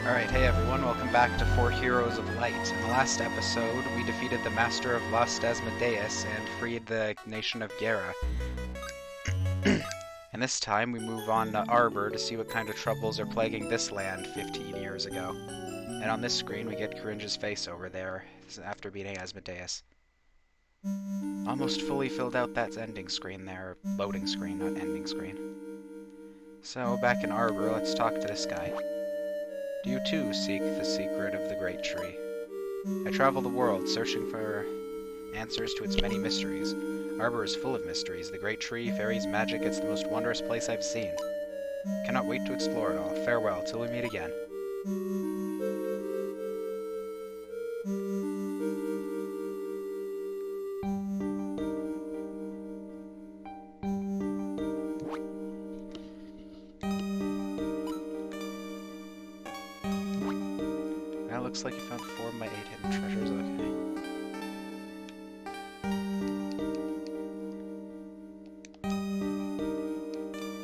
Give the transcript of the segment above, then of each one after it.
Alright, hey everyone, welcome back to 4 Heroes of Light. In the last episode, we defeated the Master of Lust Asmodeus and freed the nation of Gera. And this time, we move on to Arbor to see what kind of troubles are plaguing this land 15 years ago. And on this screen, we get Cringe's face over there, after beating Asmodeus. Almost fully filled out that ending screen there. Loading screen, not ending screen. So, back in Arbor, let's talk to this guy. Do you too seek the secret of the great tree? I travel the world, searching for answers to its many mysteries. Arbor is full of mysteries. The great tree, fairies, magic, it's the most wondrous place I've seen. Cannot wait to explore it all. Farewell, till we meet again. Looks like you found 4 of my 8 hidden treasures, okay.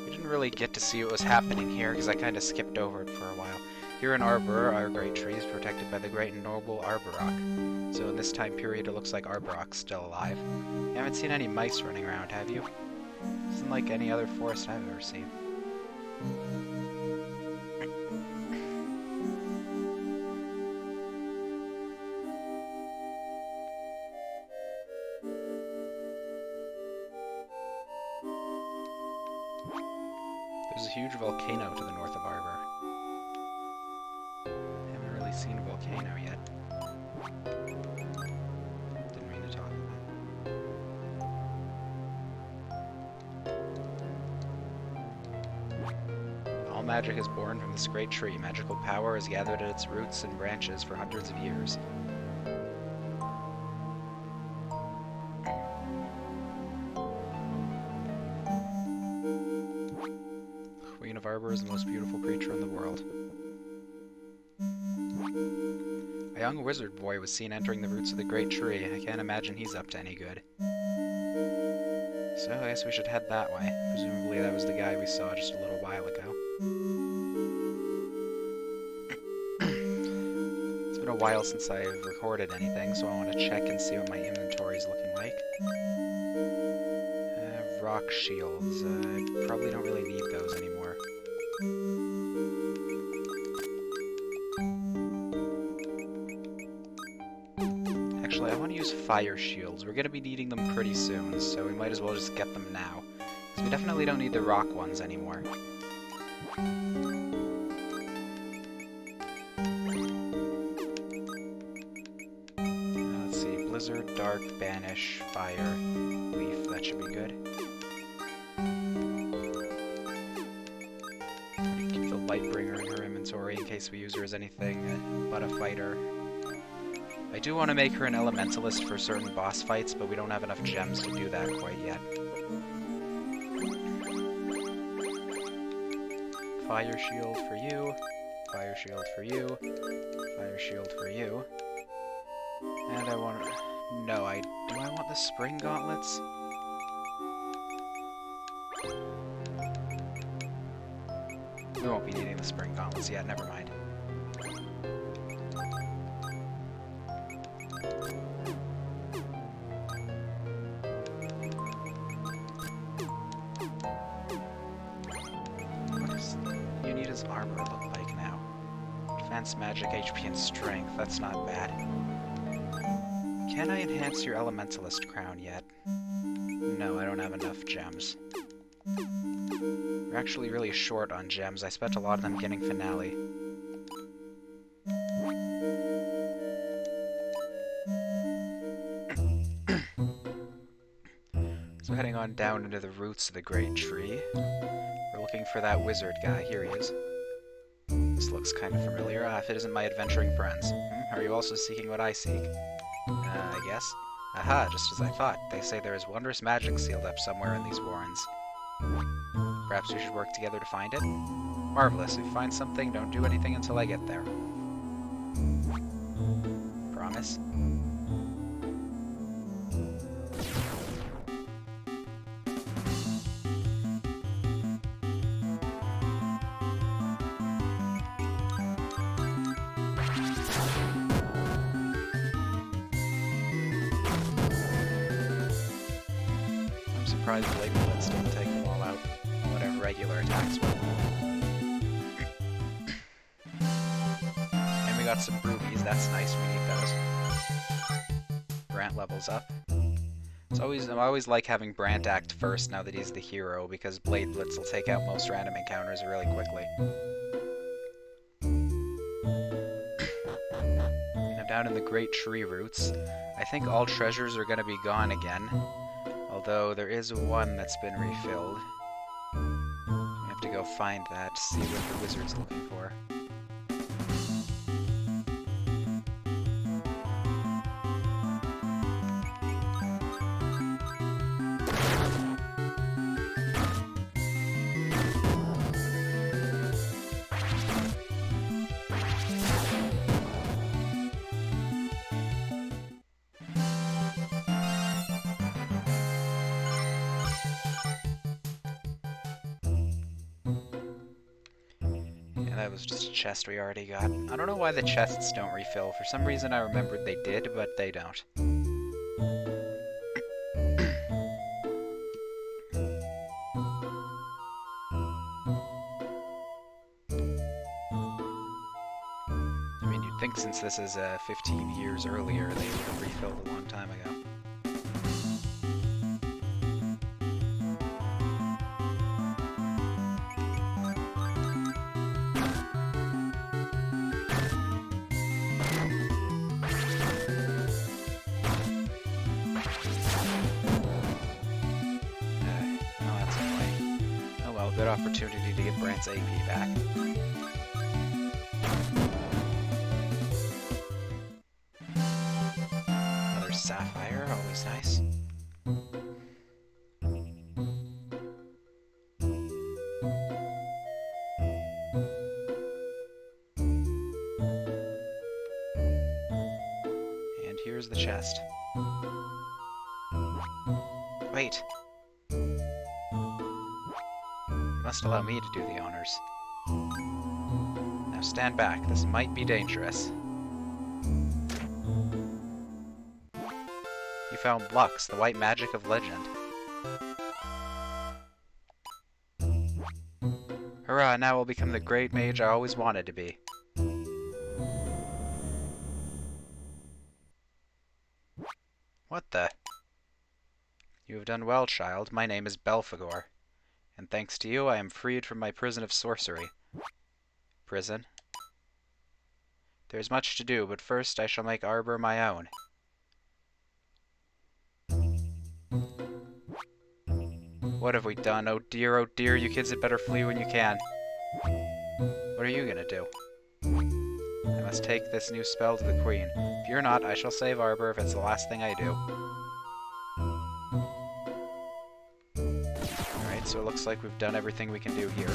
We didn't really get to see what was happening here, because I kind of skipped over it for a while. Here in Arbor, our great tree is protected by the great and noble Arborock. So in this time period, it looks like Arborock's still alive. You haven't seen any mice running around, have you? Isn't like any other forest I've ever seen. There's a huge volcano to the north of Arbor. Haven't really seen a volcano yet. Didn't mean to talk about. All magic is born from this great tree. Magical power is gathered at its roots and branches for hundreds of years. Of Arbor is the most beautiful creature in the world. A young wizard boy was seen entering the roots of the great tree. I can't imagine he's up to any good. So I guess we should head that way. Presumably that was the guy we saw just a little while ago. It's been a while since I've recorded anything, so I want to check and see what my inventory is looking like. Rock shields. I probably don't really need those anymore. Actually, I want to use fire shields. We're going to be needing them pretty soon, so we might as well just get them now. Because we definitely don't need the rock ones anymore. Let's see. Blizzard, Dark, Banish, Fire, Leaf. That should be good. Keep the Lightbringer in her inventory in case we use her as anything but a fighter. I do want to make her an elementalist for certain boss fights, but we don't have enough gems to do that quite yet. Fire shield for you. Fire shield for you. Fire shield for you. And I want... No, do I want the spring gauntlets? We won't be needing the spring gauntlets yet, never mind. What does Unita's armor look like now? Defense, magic, HP, and strength. That's not bad. Can I enhance your elementalist crown yet? No, I don't have enough gems. We're actually really short on gems. I spent a lot of them getting finale. So heading on down into the roots of the great tree. We're looking for that wizard guy. Here he is. This looks kind of familiar. If it isn't my adventuring friends. Are you also seeking what I seek? I guess. Aha, just as I thought. They say there is wondrous magic sealed up somewhere in these warrens. Perhaps we should work together to find it? Marvelous. If you find something, don't do anything until I get there. Promise? surprised Blade Blitz didn't take them all out. Or whatever regular attacks were. And we got some rubies, that's nice, we need those. Brant levels up. I always like having Brant act first now that he's the hero, because Blade Blitz will take out most random encounters really quickly. Now down in the Great Tree Roots, I think all treasures are going to be gone again, although there is one that's been refilled. We have to go find that, see what the wizard's looking for. That was just a chest we already got. I don't know why the chests don't refill. For some reason I remembered they did, but they don't. I mean, you'd think since this is 15 years earlier, they would have refilled a long time ago. Good opportunity to get Brant's AP back. Another sapphire, always nice. And here's the chest. Wait. Must allow me to do the honors. Now stand back, this might be dangerous. You found Lux, the white magic of legend. Hurrah, now I'll become the great mage I always wanted to be. What the? You have done well, child. My name is Belphegor. And thanks to you, I am freed from my prison of sorcery. Prison? There's much to do, but first I shall make Arbor my own. What have we done? Oh dear, you kids had better flee when you can. What are you gonna do? I must take this new spell to the Queen. Fear not, I shall save Arbor if it's the last thing I do. So it looks like we've done everything we can do here.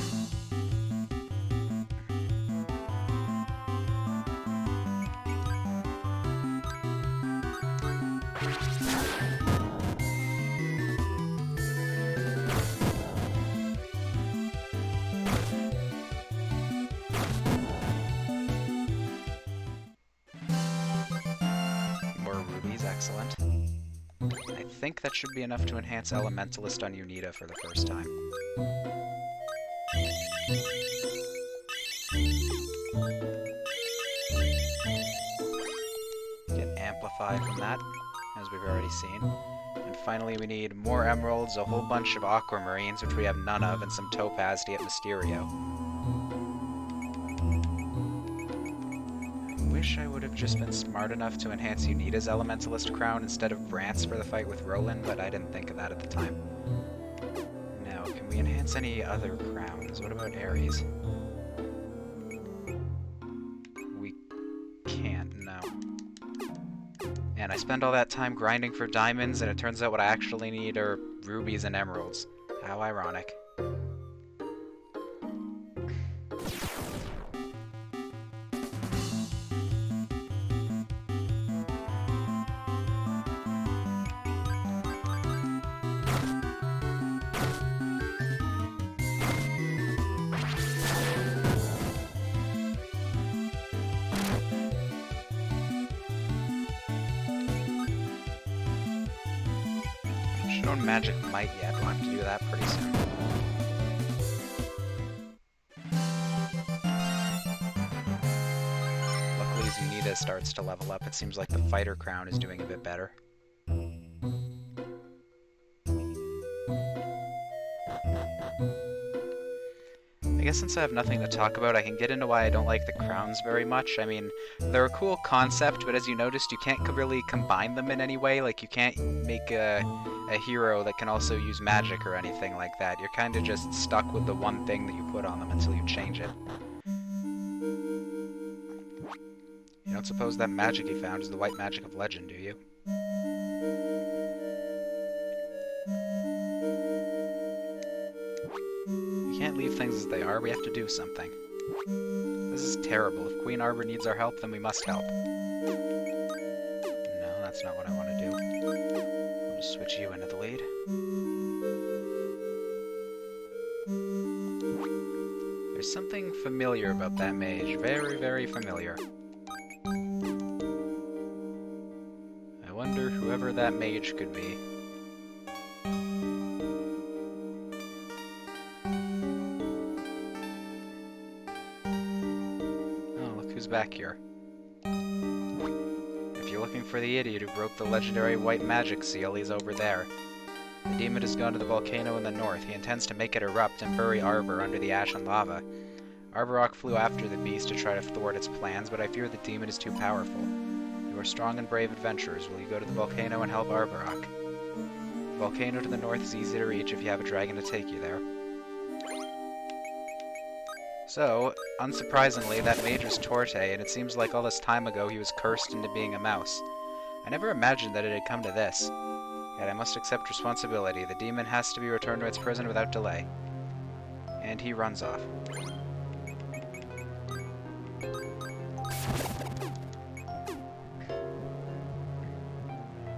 More rubies, excellent. I think that should be enough to enhance Elementalist on Unita for the first time. Get Amplified from that, as we've already seen. And finally we need more emeralds, a whole bunch of aquamarines, which we have none of, and some topaz to get Mysterio. I wish I would have just been smart enough to enhance Unita's Elementalist crown instead of Brant's for the fight with Roland, but I didn't think of that at the time. Now, can we enhance any other crowns? What about Ares? We can't, no. And I spend all that time grinding for diamonds, and it turns out what I actually need are rubies and emeralds. How ironic. shown Magic Might yet. We'll have to do that pretty soon. Luckily, Zunita starts to level up. It seems like the Fighter Crown is doing a bit better. I guess since I have nothing to talk about, I can get into why I don't like the crowns very much. I mean, they're a cool concept, but as you noticed, you can't really combine them in any way. Like, you can't make a hero that can also use magic or anything like that. You're kind of just stuck with the one thing that you put on them until you change it. You don't suppose that magic you found is the white magic of legend, do you? We can't leave things as they are, we have to do something. This is terrible. If Queen Arbor needs our help, then we must help. No, that's not what I want to do. I'll just switch you into the lead. There's something familiar about that mage. Very, very familiar. I wonder whoever that mage could be. Back here. If you're looking for the idiot who broke the legendary white magic seal, he's over there. The demon has gone to the volcano in the north. He intends to make it erupt and bury Arbor under the ash and lava. Arborok flew after the beast to try to thwart its plans, but I fear the demon is too powerful. You are strong and brave adventurers. Will you go to the volcano and help Arborok? The volcano to the north is easy to reach if you have a dragon to take you there. So, unsurprisingly, that mage was Torte, and it seems like all this time ago he was cursed into being a mouse. I never imagined that it had come to this. Yet I must accept responsibility. The demon has to be returned to its prison without delay. And he runs off.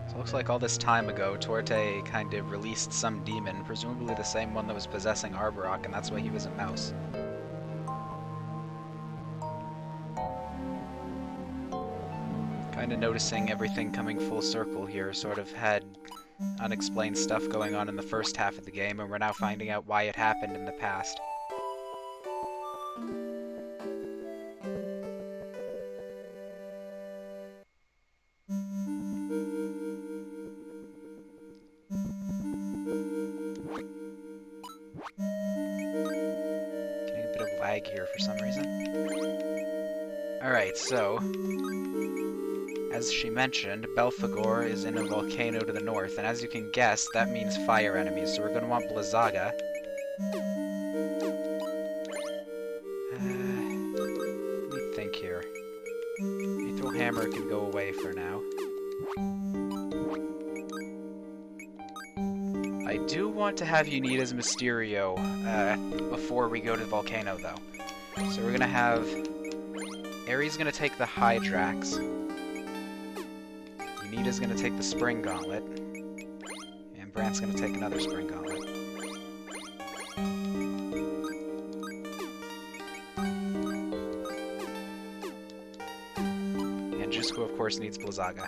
So it looks like all this time ago, Torte kind of released some demon, presumably the same one that was possessing Arborok, and that's why he was a mouse. Kind of noticing everything coming full circle here. Sort of had unexplained stuff going on in the first half of the game, and we're now finding out why it happened in the past. Getting a bit of lag here for some reason. Alright, so as she mentioned, Belphegor is in a volcano to the north, and as you can guess, that means fire enemies, so we're going to want Blizzaga. Let me think here. Mithril Hammer can go away for now. I do want to have Unida's Mysterio before we go to the volcano, though. So we're going to have Ares going to take the Hydrax. Unida's going to take the Spring Gauntlet. And Brant's going to take another Spring Gauntlet. And Jusco, of course, needs Blizzaga.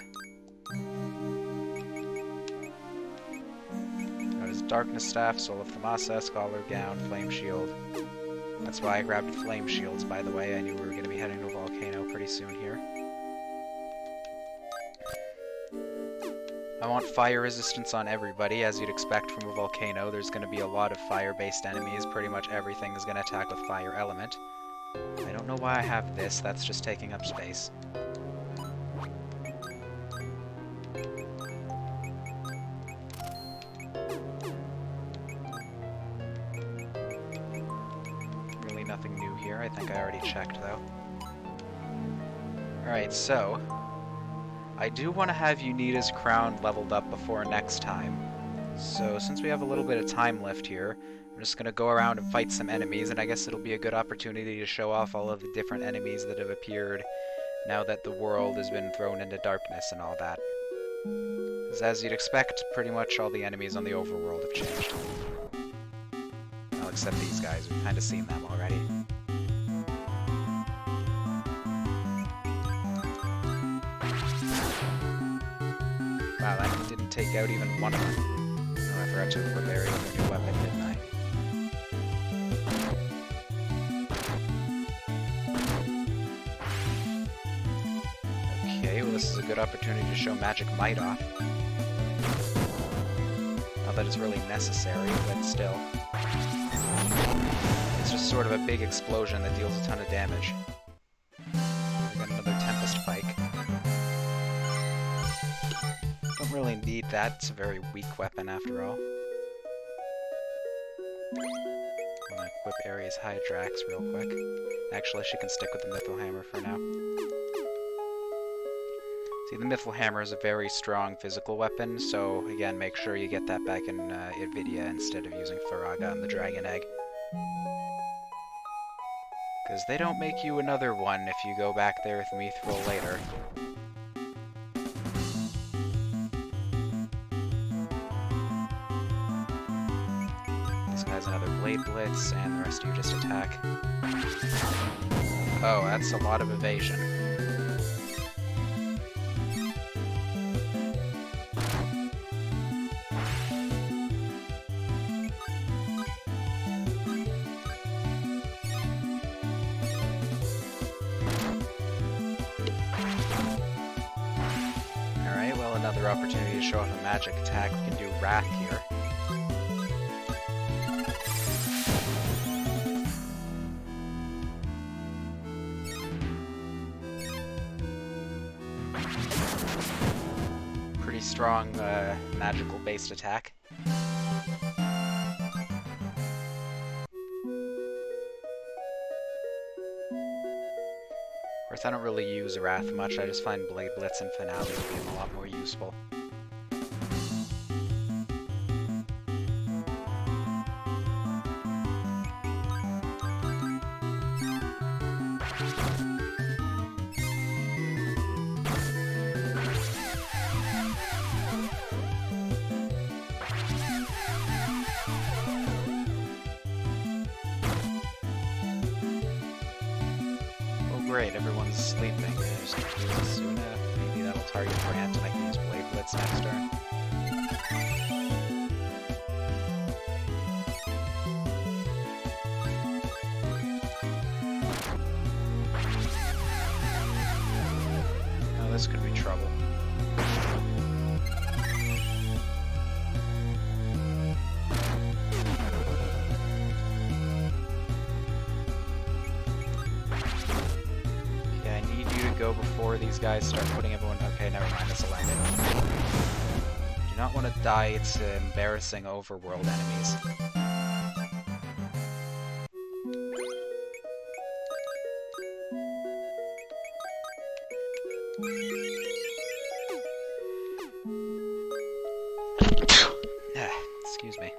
Got his Darkness Staff, Soul of Thamasa, Scholar Gown, Flame Shield. That's why I grabbed Flame Shields, by the way. I knew we were going to be heading to a volcano pretty soon here. I want fire resistance on everybody, as you'd expect from a volcano. There's going to be a lot of fire-based enemies. Pretty much everything is going to attack with fire element. I don't know why I have this. That's just taking up space. Really nothing new here. I think I already checked, though. Alright, so I do want to have Unida's crown leveled up before next time. So since we have a little bit of time left here, I'm just going to go around and fight some enemies, and I guess it'll be a good opportunity to show off all of the different enemies that have appeared now that the world has been thrown into darkness and all that. Because as you'd expect, pretty much all the enemies on the overworld have changed. Well, except these guys, we've kind of seen them already. Wow, that didn't take out even one of them. forgot to equip Aerie with a new weapon, didn't I? Okay, well this is a good opportunity to show Magic Might off. Not that it's really necessary, but still. It's just sort of a big explosion that deals a ton of damage. We got another Tempest Pike. Don't really need that, it's a very weak weapon after all. I'm gonna equip Aerie's Hydrax real quick. Actually, she can stick with the Mythal Hammer for now. See, the Mythal Hammer is a very strong physical weapon, so again, make sure you get that back in Invidia instead of using Faraga and the Dragon Egg. Because they don't make you another one if you go back there with Mithril later. This guy's another Blade Blitz, and the rest of you just attack. Oh, that's a lot of evasion. Another opportunity to show off a magic attack. We can do Wrath here. Pretty strong magical-based attack. Of course, I don't really use Wrath much, I just find Blade Blitz and Finale to be a lot more useful. Great, everyone's sleeping. I just use Asuna. Maybe that'll target Brant and I can use Blade Blitz next turn. Oh, this could be trouble. Go before these guys start putting everyone... Okay, never mind, it's a landing. Do not want to die to embarrassing overworld enemies. Excuse me.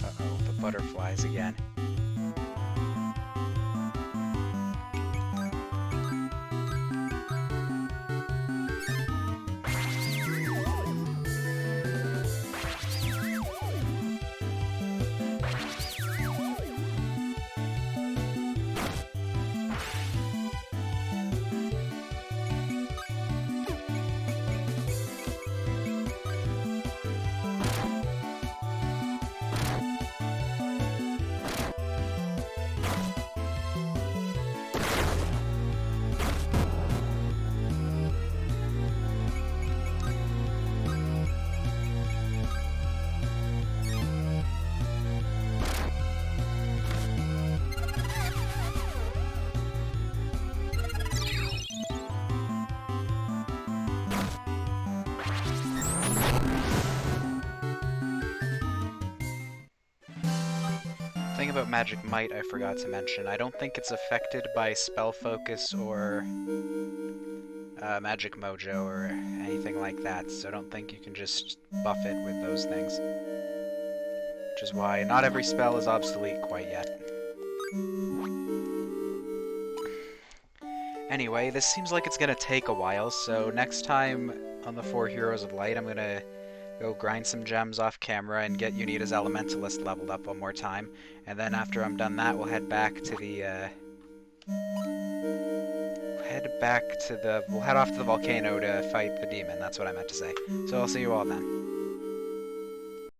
Uh-oh, the butterflies again. Thing about Magic Might I forgot to mention, I don't think it's affected by spell focus or magic mojo or anything like that, so I don't think you can just buff it with those things. Which is why not every spell is obsolete quite yet. Anyway, this seems like it's gonna take a while, so next time on the 4 Heroes of Light, I'm gonna go grind some gems off camera and get Unita's Elementalist leveled up one more time. And then after I'm done that, we'll head back to the, we'll head off to the volcano to fight the demon. That's what I meant to say. So I'll see you all then.